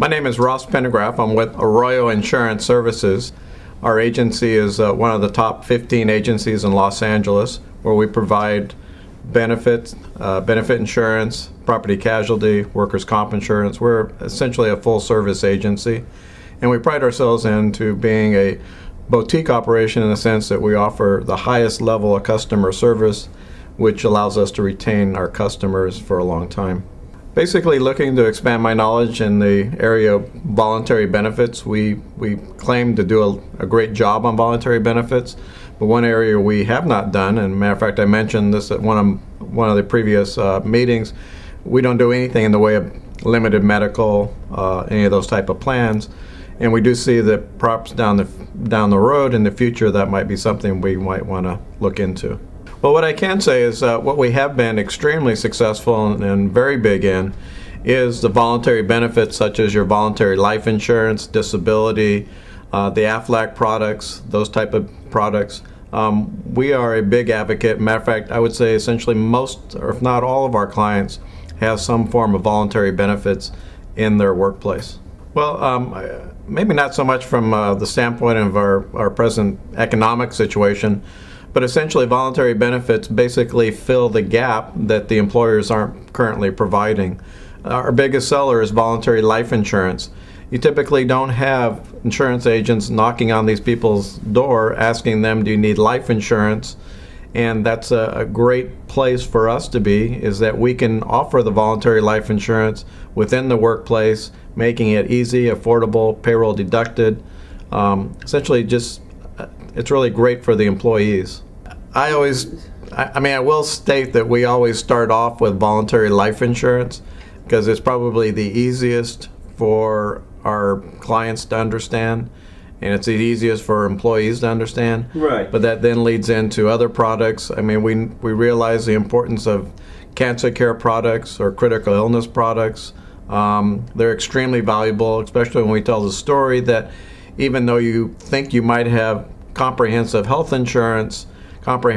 My name is Ross Pendergraft. I'm with Arroyo Insurance Services. Our agency is one of the top 15 agencies in Los Angeles, where we provide benefit insurance, property casualty, workers' comp insurance. We're essentially a full-service agency, and we pride ourselves into being a boutique operation in the sense that we offer the highest level of customer service, which allows us to retain our customers for a long time. Basically looking to expand my knowledge in the area of voluntary benefits. We claim to do a great job on voluntary benefits, but one area we have not done, and matter of fact I mentioned this at one of the previous meetings, we don't do anything in the way of limited medical, any of those type of plans, and we do see that perhaps down the road in the future that might be something we might want to look into. Well, what I can say is what we have been extremely successful and very big in is the voluntary benefits, such as your voluntary life insurance, disability, the AFLAC products, those type of products. We are a big advocate. Matter of fact, I would say essentially most, or if not all of our clients have some form of voluntary benefits in their workplace. Well, maybe not so much from the standpoint of our present economic situation, but essentially voluntary benefits basically fill the gap that the employers aren't currently providing. Our biggest seller is voluntary life insurance. You typically don't have insurance agents knocking on these people's door asking them, do you need life insurance? And that's a great place for us to be, is that we can offer the voluntary life insurance within the workplace, making it easy, affordable, payroll deducted. Essentially just it's really great for the employees. I will state that we always start off with voluntary life insurance because it's probably the easiest for our clients to understand, and it's the easiest for employees to understand. Right. But that then leads into other products. I mean, we realize the importance of cancer care products or critical illness products. They're extremely valuable, especially when we tell the story that even though you think you might have comprehensive health insurance for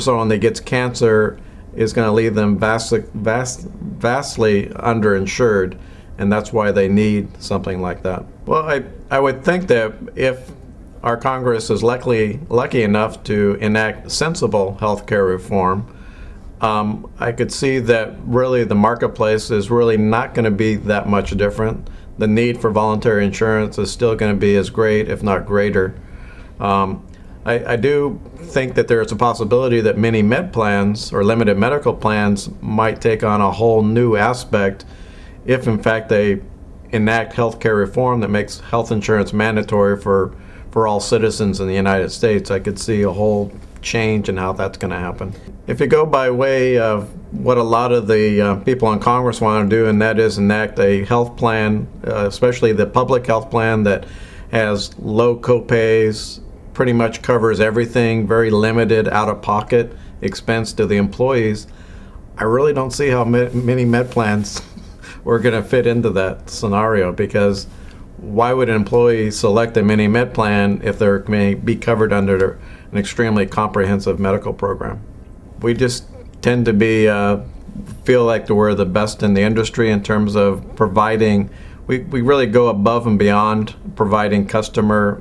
someone that gets cancer is going to leave them vastly underinsured, and that's why they need something like that. Well, I would think that if our Congress is lucky enough to enact sensible health care reform, I could see that really the marketplace is really not going to be that much different. The need for voluntary insurance is still going to be as great, if not greater. I do think that there is a possibility that many med plans or limited medical plans might take on a whole new aspect if in fact they enact health care reform that makes health insurance mandatory for all citizens in the United States. I could see a whole change in how that's going to happen. If you go by way of what a lot of the people in Congress want to do, and that is enact a health plan, especially the public health plan that has low copays, pretty much covers everything, very limited out-of-pocket expense to the employees, I really don't see how many med plans are going to fit into that scenario, because why would an employee select a mini med plan if they're going to be covered under an extremely comprehensive medical program? We just tend to feel like we're the best in the industry in terms of providing. We really go above and beyond providing customer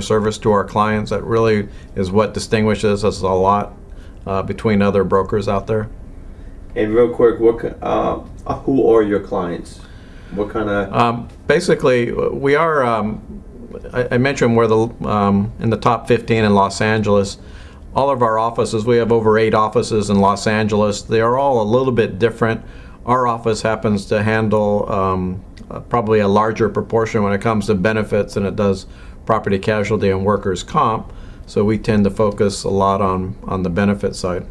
service to our clients. That really is what distinguishes us a lot between other brokers out there. And real quick, who are your clients? What kind of? Basically, we are. I mentioned we're in the top 15 in Los Angeles. All of our offices, we have over 8 offices in Los Angeles. They are all a little bit different. Our office happens to handle probably a larger proportion when it comes to benefits than it does property casualty and workers' comp. So we tend to focus a lot on the benefit side.